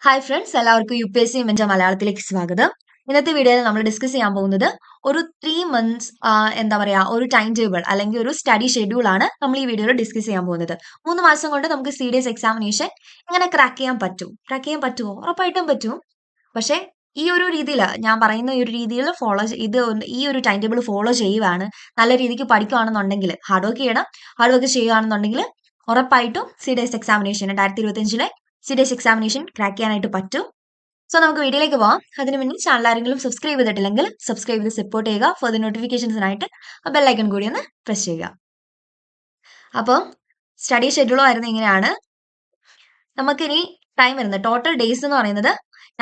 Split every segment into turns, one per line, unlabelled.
Hi friends, എല്ലാവർക്കും UPSC event മലയാളത്തിലേക്ക് സ്വാഗതം. ഇന്നത്തെ വീഡിയോയിൽ നമ്മൾ ഡിസ്കസ് ചെയ്യാൻ പോകുന്നത് ഒരു 3 months എന്താ പറയാ ഒരു ടൈം ടേബിൾ അല്ലെങ്കിൽ ഒരു സ്റ്റഡി ഷെഡ്യൂൾ ആണ് നമ്മൾ ഈ വീഡിയോയിൽ ഡിസ്കസ് ചെയ്യാൻ പോകുന്നത്. 3 മാസം കൊണ്ട് നമുക്ക് CDS എക്സാമിനേഷൻ എങ്ങനെ ക്രാക്ക് ചെയ്യാൻ പറ്റും? ക്രാക്ക് ചെയ്യാൻ പറ്റുമോ? ഉറപ്പായിട്ടും പറ്റും. പക്ഷേ ഈ ഒരു രീതിയിൽ ഞാൻ പറയുന്ന ഈ ഒരു രീതിയിൽ ഈ ഒരു ടൈം ടേബിൾ ഫോളോ ചെയ്യുവാണ്, നല്ല രീതിക്ക് പഠിക്കുകയാണെന്നുണ്ടെങ്കിൽ, ഹാർഡ് വർക്ക് ചെയ്യണം. ഹാർഡ് വർക്ക് ചെയ്യുകയാണെന്നുണ്ടെങ്കിൽ ഉറപ്പായിട്ടും CDS examination 2025 CDS examination crack ചെയ്യാനായിട്ട് പറ്റും. സോ നമുക്ക് വീഡിയോയിലേക്ക് പോവാം. അതിന് മുന്നേ ചാനൽ ആരെങ്കിലും സബ്സ്ക്രൈബ് ചെയ്തിട്ടില്ലെങ്കിൽ സബ്സ്ക്രൈബ് ചെയ്ത് സപ്പോർട്ട് ചെയ്യുക. ഫോർ നോട്ടിഫിക്കേഷൻസിനായിട്ട് ബെല്ലൈക്കൺ കൂടി ഒന്ന് പ്രസ് ചെയ്യുക. അപ്പം സ്റ്റഡി ഷെഡ്യൂൾ വരുന്നത് ഇങ്ങനെയാണ്. നമുക്കിനി ടൈം വരുന്നത് ടോട്ടൽ ഡേയ്സ് എന്ന് പറയുന്നത്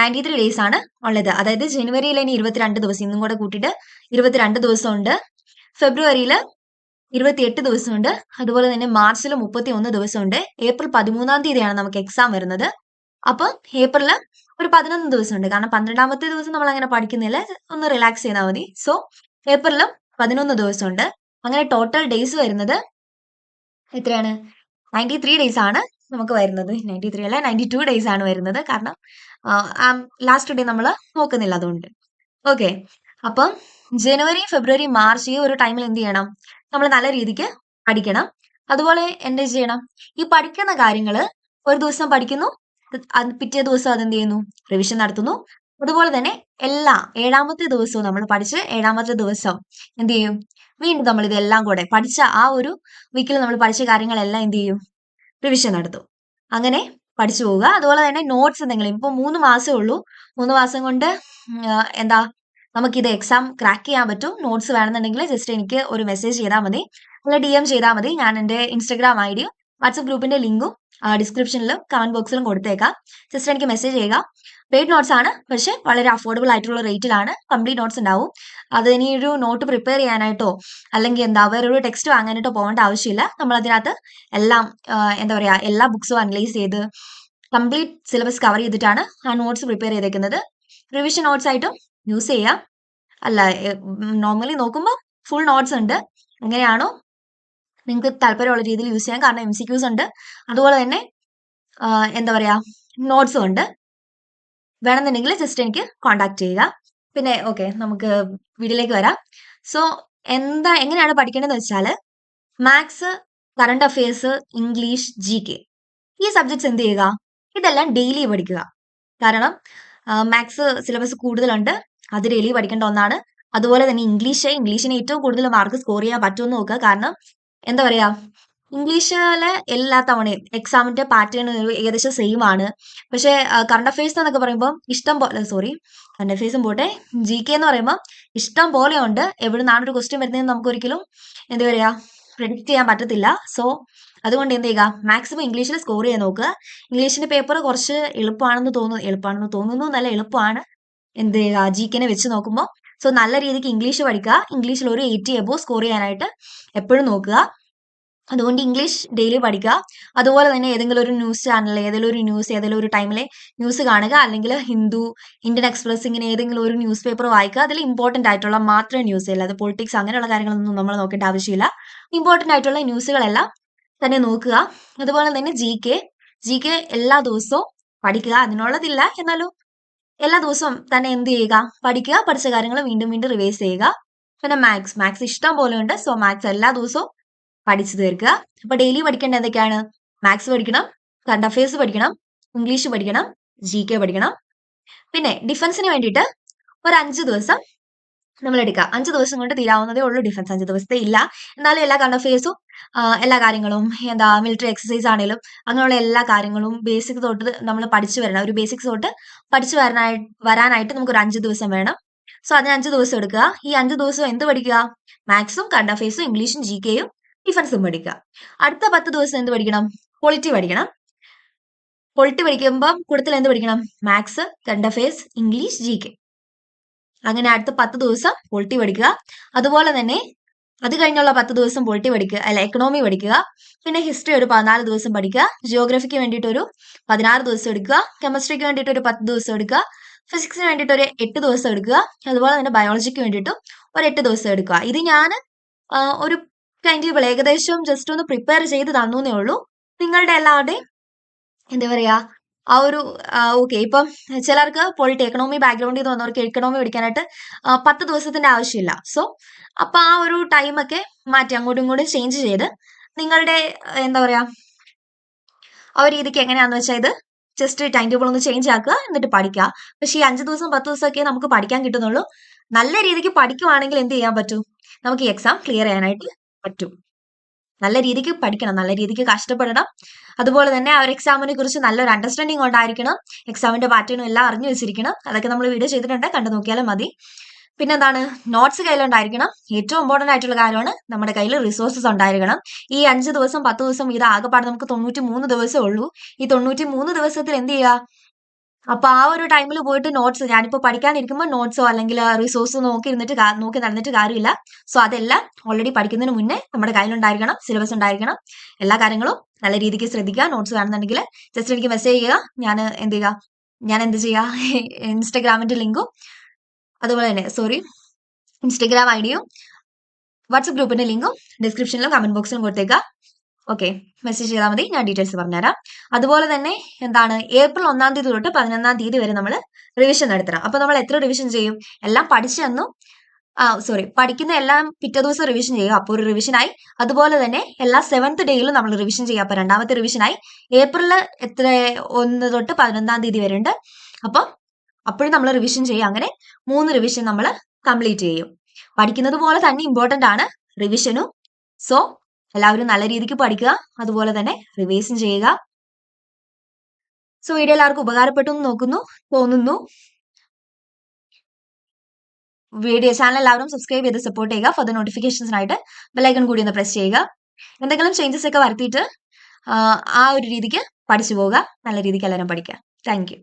93 ഡേയ്സ് ആണ് ഉള്ളത്. അതായത് ജനുവരിയിൽ ഇനി 22 ദിവസം, ഇന്നും കൂടെ കൂട്ടിയിട്ട് 22 ദിവസമുണ്ട്. ഫെബ്രുവരിയിൽ 28 ദിവസമുണ്ട്. അതുപോലെ തന്നെ മാർച്ചിൽ 31 ദിവസമുണ്ട്. ഏപ്രിൽ 13-ാം തീയതിയാണ് നമുക്ക് എക്സാം വരുന്നത്. അപ്പൊ ഏപ്രിൽ ഒരു 11 ദിവസമുണ്ട്. കാരണം 12-ാമത്തെ ദിവസം നമ്മൾ അങ്ങനെ പഠിക്കുന്നില്ല, ഒന്ന് റിലാക്സ് ചെയ്താൽ മതി. സോ ഏപ്രിലും 11 ദിവസമുണ്ട്. അങ്ങനെ ടോട്ടൽ ഡേയ്സ് വരുന്നത് എത്രയാണ്? 93 ഡേയ്സ് ആണ് നമുക്ക് വരുന്നത്. 93 അല്ല, 92 ഡേയ്സ് ആണ് വരുന്നത്. കാരണം ലാസ്റ്റ് ഡേ നമ്മൾ നോക്കുന്നില്ല, അതുകൊണ്ട്. ഓക്കെ, അപ്പം ജനുവരി, ഫെബ്രുവരി, മാർച്ച് ഈ ഒരു ടൈമിൽ എന്ത് ചെയ്യണം? നമ്മൾ നല്ല രീതിക്ക് പഠിക്കണം. അതുപോലെ എന്ത് ചെയ്യണം? ഈ പഠിക്കുന്ന കാര്യങ്ങൾ ഒരു ദിവസം പഠിക്കുന്നു, പിറ്റേ ദിവസം അതെന്ത് ചെയ്യുന്നു? റിവിഷൻ നടത്തുന്നു. അതുപോലെ തന്നെ 7-ാമത്തെ ദിവസവും നമ്മൾ പഠിച്ച് 7-ാമത്തെ ദിവസം എന്ത് ചെയ്യും? വീണ്ടും നമ്മൾ ഇതെല്ലാം കൂടെ പഠിച്ച ആ ഒരു വീക്കിൽ നമ്മൾ പഠിച്ച കാര്യങ്ങളെല്ലാം എന്ത് ചെയ്യും? റിവിഷൻ നടത്തും. അങ്ങനെ പഠിച്ചു പോവുക. അതുപോലെ തന്നെ നോട്ട്സ് എന്തെങ്കിലും, ഇപ്പൊ 3 മാസമേ ഉള്ളൂ. 3 മാസം കൊണ്ട് എന്താ നമുക്കിത് എക്സാം ക്രാക്ക് ചെയ്യാൻ പറ്റും. നോട്ട്സ് വേണമെന്നുണ്ടെങ്കിൽ ജസ്റ്റ് എനിക്ക് ഒരു മെസ്സേജ് ചെയ്താൽ മതി, അല്ല DM ചെയ്താൽ മതി. ഞാൻ എൻ്റെ Instagram ID-യും വാട്സപ്പ് ഗ്രൂപ്പിന്റെ ലിങ്കും ഡിസ്ക്രിപ്ഷനിലും കമന്റ് ബോക്സിലും കൊടുത്തേക്കാം. ജസ്റ്റ് എനിക്ക് മെസ്സേജ് ചെയ്യുക. പെയ്ഡ് നോട്ട്സ് ആണ്, പക്ഷെ വളരെ അഫോർഡബിൾ ആയിട്ടുള്ള റേറ്റിലാണ് കംപ്ലീറ്റ് നോട്ട്സ് ഉണ്ടാവും. അത് ഇനി ഒരു നോട്ട് പ്രിപ്പയർ ചെയ്യാനായിട്ടോ അല്ലെങ്കിൽ വേറൊരു ടെക്സ്റ്റ് വാങ്ങാനായിട്ടോ പോകേണ്ട ആവശ്യമില്ല. നമ്മൾ അതിനകത്ത് എല്ലാം എന്താ പറയാ എല്ലാ ബുക്സും അനലൈസ് ചെയ്ത് കംപ്ലീറ്റ് സിലബസ് കവർ ചെയ്തിട്ടാണ് ആ നോട്ട്സ് പ്രിപ്പയർ ചെയ്തേക്കുന്നത്. റിവിഷൻ നോട്ട്സ് ആയിട്ടും യൂസ് ചെയ്യാം. അല്ല, നോർമലി നോക്കുമ്പോൾ ഫുൾ നോട്ട്സ് ഉണ്ട്. എങ്ങനെയാണോ നിങ്ങൾക്ക് താല്പര്യമുള്ള രീതിയിൽ യൂസ് ചെയ്യാം. കാരണം MCQs ഉണ്ട്, അതുപോലെ തന്നെ എന്താ പറയാ നോട്ട്സും ഉണ്ട്. വേണമെന്നുണ്ടെങ്കിൽ ജസ്റ്റ് എനിക്ക് കോൺടാക്ട് ചെയ്യുക. പിന്നെ ഓക്കെ, നമുക്ക് വീഡിയോയിലേക്ക് വരാം. സോ എങ്ങനെയാണ് പഠിക്കേണ്ടതെന്ന് വെച്ചാൽ, maths, current affairs, English, GK ഈ സബ്ജക്ട്സ് എന്ത് ചെയ്യുക? ഇതെല്ലാം ഡെയിലി പഠിക്കുക. കാരണം മാത്സ് സിലബസ് കൂടുതലുണ്ട്, അത് ഡെയിലി പഠിക്കേണ്ട ഒന്നാണ്. അതുപോലെ തന്നെ ഇംഗ്ലീഷിന് ഏറ്റവും കൂടുതൽ മാർക്ക് സ്കോർ ചെയ്യാൻ പറ്റുമെന്ന് നോക്കുക. കാരണം എന്താ പറയാ, ഇംഗ്ലീഷിലെ എല്ലാ തവണയും എക്സാമിന്റെ പാറ്റേൺ ഏകദേശം സെയിം ആണ്. പക്ഷെ കറണ്ട് അഫയേഴ്സ് എന്നൊക്കെ പറയുമ്പോൾ കറണ്ട് അഫയേഴ്സും പോട്ടെ, GK എന്ന് പറയുമ്പോൾ ഇഷ്ടം പോലെ ഉണ്ട്. എവിടെ നിന്നാണ് ഒരു ക്വസ്റ്റ്യൻ വരുന്നതെന്ന് നമുക്ക് ഒരിക്കലും എന്താ പറയാ പ്രെഡിക്റ്റ് ചെയ്യാൻ പറ്റത്തില്ല. സോ അതുകൊണ്ട് എന്ത് ചെയ്യുക? മാക്സിമം ഇംഗ്ലീഷിൽ സ്കോർ ചെയ്യാൻ നോക്കുക. ഇംഗ്ലീഷിന്റെ പേപ്പർ കുറച്ച് എളുപ്പമാണെന്ന് തോന്നുന്നു നല്ല എളുപ്പമാണ് എന്ത് ചെയ്യുക GKനെ വെച്ച് നോക്കുമ്പോൾ. സോ നല്ല രീതിക്ക് ഇംഗ്ലീഷ് പഠിക്കുക. ഇംഗ്ലീഷിൽ ഒരു 80 എബോവ് സ്കോർ ചെയ്യാനായിട്ട് എപ്പോഴും നോക്കുക. അതുകൊണ്ട് ഇംഗ്ലീഷ് ഡെയിലി പഠിക്കുക. അതുപോലെ തന്നെ ഏതെങ്കിലും ഒരു ന്യൂസ് ചാനൽ, ഏതെങ്കിലും ഒരു ടൈമിലെ ന്യൂസ് കാണുക. അല്ലെങ്കിൽ ഹിന്ദു, ഇന്ത്യൻ എക്സ്പ്രസ്, ഇങ്ങനെ ഏതെങ്കിലും ഒരു ന്യൂസ് പേപ്പർ വായിക്കുക. അതിൽ ഇമ്പോർട്ടന്റ് ആയിട്ടുള്ള മാത്രമേ ന്യൂസ്, അല്ലാതെ പൊളിറ്റിക്സ് അങ്ങനെയുള്ള കാര്യങ്ങളൊന്നും നമ്മൾ നോക്കേണ്ട ആവശ്യമില്ല. ഇമ്പോർട്ടന്റ് ആയിട്ടുള്ള ന്യൂസുകളെല്ലാം തന്നെ നോക്കുക. അതുപോലെ തന്നെ GK എല്ലാ ദിവസവും പഠിക്കുക. അതിനുള്ളതില്ല, എന്നാലും എല്ലാ ദിവസവും തന്നെ എന്ത് ചെയ്യുക? പഠിക്കുക. പഠിച്ച കാര്യങ്ങൾ വീണ്ടും വീണ്ടും റിവൈസ് ചെയ്യുക. പിന്നെ മാത്സ് ഇഷ്ടം പോലെ ഉണ്ട്. സോ മാത്സ് എല്ലാ ദിവസവും പഠിച്ചു തീർക്കുക. അപ്പൊ ഡെയിലി പഠിക്കേണ്ട എന്തൊക്കെയാണ്? മാത്സ് പഠിക്കണം, കറണ്ട് അഫയേഴ്സ് പഠിക്കണം, ഇംഗ്ലീഷ് പഠിക്കണം, GK പഠിക്കണം. പിന്നെ ഡിഫൻസിന് വേണ്ടിയിട്ട് ഒരു 5 ദിവസം നമ്മൾ എടുക്കുക. 5 ദിവസം കൊണ്ട് തീരാവുന്നതേ ഉള്ളൂ ഡിഫൻസ്. 5 ദിവസത്തെ ഇല്ല, എന്നാലും എല്ലാ കറണ്ട് അഫയേഴ്സും എല്ലാ കാര്യങ്ങളും മിലിറ്ററി എക്സസൈസ് ആണെങ്കിലും അങ്ങനെയുള്ള എല്ലാ കാര്യങ്ങളും ബേസിക് തൊട്ട് നമ്മൾ പഠിച്ചു വരണം. ഒരു ബേസിക്സ് തൊട്ട് പഠിച്ചു വരാനായിട്ട് നമുക്കൊരു 5 ദിവസം വേണം. സോ അതിന് 5 ദിവസം എടുക്കുക. ഈ 5 ദിവസം എന്ത് പഠിക്കുക? മാത്സും കറണ്ട് അഫയേഴ്സും ഇംഗ്ലീഷും GKയും ഡിഫൻസും പഠിക്കുക. അടുത്ത 10 ദിവസം എന്ത് പഠിക്കണം? പൊളിറ്റി പഠിക്കണം. പൊളിറ്റി പഠിക്കുമ്പം കൂടുതൽ എന്ത് പഠിക്കണം? Maths, current affairs, English, GK. അങ്ങനെ അടുത്ത 10 ദിവസം പൊളിറ്റി പഠിക്കുക. അതുപോലെ തന്നെ അത് കഴിഞ്ഞുള്ള 10 ദിവസം പൊളിറ്റി പഠിക്കുക, എക്കണോമി പഠിക്കുക. പിന്നെ ഹിസ്റ്ററി ഒരു 14 ദിവസം പഠിക്കുക. ജിയോഗ്രഫിക്ക് വേണ്ടിയിട്ട് ഒരു 16 ദിവസം എടുക്കുക. കെമിസ്ട്രിക്ക് വേണ്ടിയിട്ട് ഒരു 10 ദിവസം എടുക്കുക. ഫിസിക്സിന് വേണ്ടിയിട്ട് ഒരു 8 ദിവസം എടുക്കുക. അതുപോലെ തന്നെ ബയോളജിക്ക് വേണ്ടിയിട്ടും ഒരു 8 ദിവസം എടുക്കുക. ഇത് ഞാൻ ഒരു ടൈം ടേബിൾ ഏകദേശം ജസ്റ്റ് ഒന്ന് പ്രിപ്പയർ ചെയ്ത് തന്നേ ഉള്ളൂ. നിങ്ങളുടെ എല്ലാവരുടെയും എന്താ പറയാ ആ ഒരു ഓക്കെ. ഇപ്പം ചിലർക്ക് പൊളിറ്റി എക്കണോമി ബാക്ക്ഗ്രൗണ്ടിൽ നിന്ന് വന്നവർക്ക് എക്കണോമി പഠിക്കാനായിട്ട് 10 ദിവസത്തിന്റെ ആവശ്യമില്ല. സോ അപ്പൊ ആ ഒരു ടൈമൊക്കെ മാറ്റി അങ്ങോട്ടും ഇങ്ങോട്ടും ചേഞ്ച് ചെയ്ത് നിങ്ങളുടെ എന്താ പറയാ ആ ഒരു രീതിക്ക് എങ്ങനെയാന്ന് വെച്ചാൽ ഇത് ജസ്റ്റ് ടൈം ടേബിൾ ഒന്ന് ചേഞ്ച് ആക്കുക എന്നിട്ട് പഠിക്കുക. പക്ഷേ ഈ 5 ദിവസം 10 ദിവസമൊക്കെ നമുക്ക് പഠിക്കാൻ കിട്ടുന്നുള്ളൂ. നല്ല രീതിക്ക് പഠിക്കുവാണെങ്കിൽ എന്ത് ചെയ്യാൻ പറ്റും? നമുക്ക് ഈ എക്സാം ക്ലിയർ ചെയ്യാനായിട്ട് പറ്റും. നല്ല രീതിക്ക് പഠിക്കണം, നല്ല രീതിക്ക് കഷ്ടപ്പെടണം. അതുപോലെ തന്നെ ആ ഒരു എക്സാമിനെ കുറിച്ച് നല്ലൊരു അണ്ടർസ്റ്റാൻഡിങ് ഉണ്ടായിരിക്കണം. എക്സാമിന്റെ പാറ്റേണും എല്ലാം അറിഞ്ഞു വെച്ചിരിക്കണം. അതൊക്കെ നമ്മൾ വീഡിയോ ചെയ്തിട്ടുണ്ട്, കണ്ടു നോക്കിയാലും മതി. പിന്നെന്താണ്, നോട്ട്സ് കയ്യിലുണ്ടായിരിക്കണം. ഏറ്റവും ഇമ്പോർട്ടന്റ് ആയിട്ടുള്ള കാര്യമാണ് നമ്മുടെ കയ്യിൽ റിസോഴ്സസ് ഉണ്ടായിരിക്കണം. ഈ 5 ദിവസം 10 ദിവസം ഇത് ആകെപ്പാടെ നമുക്ക് 93 ദിവസമേ ഉള്ളൂ. ഈ 93 ദിവസത്തിൽ എന്ത് ചെയ്യുക? അപ്പൊ ആ ഒരു ടൈമിൽ പോയിട്ട് നോട്ട്സ് ഞാനിപ്പോ പഠിക്കാനിരിക്കുമ്പോൾ നോട്ട്സോ അല്ലെങ്കിൽ റിസോഴ്സോ നോക്കി നടന്നിട്ട് കാര്യമില്ല. സോ അതെല്ലാം ഓൾറെഡി പഠിക്കുന്നതിന് മുന്നേ നമ്മുടെ കയ്യിലുണ്ടായിരിക്കണം, സിലബസ് ഉണ്ടായിരിക്കണം. എല്ലാ കാര്യങ്ങളും നല്ല രീതിക്ക് ശ്രദ്ധിക്കുക. നോട്ട്സ് വേണമെന്നുണ്ടെങ്കിൽ ജസ്റ്റ് എനിക്ക് മെസ്സേജ് ചെയ്യുക. ഞാൻ എന്ത് ചെയ്യുക ഇൻസ്റ്റഗ്രാമിന്റെ ലിങ്കും അതുപോലെ തന്നെ ഇൻസ്റ്റഗ്രാം ഐഡിയും വാട്സപ്പ് ഗ്രൂപ്പിന്റെ ലിങ്കും ഡിസ്ക്രിപ്ഷനിലും കമന്റ് ബോക്സിലും കൊടുത്തേക്കുക. ഓക്കെ, മെസ്സേജ് ചെയ്താൽ മതി, ഞാൻ ഡീറ്റെയിൽസ് പറഞ്ഞുതരാം. അതുപോലെ തന്നെ ഏപ്രിൽ 1 തീയതി തൊട്ട് 11 തീയതി വരെ നമ്മൾ റിവിഷൻ നടത്തണം. അപ്പൊ നമ്മൾ എത്ര റിവിഷൻ ചെയ്യും? എല്ലാം പഠിച്ചു തന്നു പഠിക്കുന്ന എല്ലാം പിറ്റേ ദിവസം റിവിഷൻ ചെയ്യുക. അപ്പോൾ ഒരു റിവിഷനായി. അതുപോലെ തന്നെ എല്ലാ 7th ഡേയിലും നമ്മൾ റിവിഷൻ ചെയ്യുക. അപ്പൊ രണ്ടാമത്തെ റിവിഷനായി. ഏപ്രിൽ 1 തൊട്ട് 11 തീയതി വരെ ഉണ്ട്. അപ്പൊ അപ്പോഴും നമ്മൾ റിവിഷൻ ചെയ്യും. അങ്ങനെ 3 റിവിഷൻ നമ്മൾ കംപ്ലീറ്റ് ചെയ്യും. പഠിക്കുന്നത് പോലെ തന്നെ ഇമ്പോർട്ടന്റ് ആണ് റിവിഷനും. സോ എല്ലാവരും നല്ല രീതിക്ക് പഠിക്കുക, അതുപോലെ തന്നെ റിവൈസും ചെയ്യുക. സോ വീഡിയോ എല്ലാവർക്കും ഉപകാരപ്പെട്ടു എന്ന് തോന്നുന്നു. ചാനൽ എല്ലാവരും സബ്സ്ക്രൈബ് ചെയ്ത് സപ്പോർട്ട് ചെയ്യുക. ഫോർ ദ നോട്ടിഫിക്കേഷൻസിനായിട്ട് ബെല്ലൈക്കൺ കൂടി ഒന്ന് പ്രസ് ചെയ്യുക. എന്തെങ്കിലും ചേഞ്ചസ് ഒക്കെ വരുത്തിയിട്ട് ആ ഒരു രീതിക്ക് പഠിച്ചു പോവുക. നല്ല രീതിക്ക് എല്ലാവരും പഠിക്കുക. Thank you.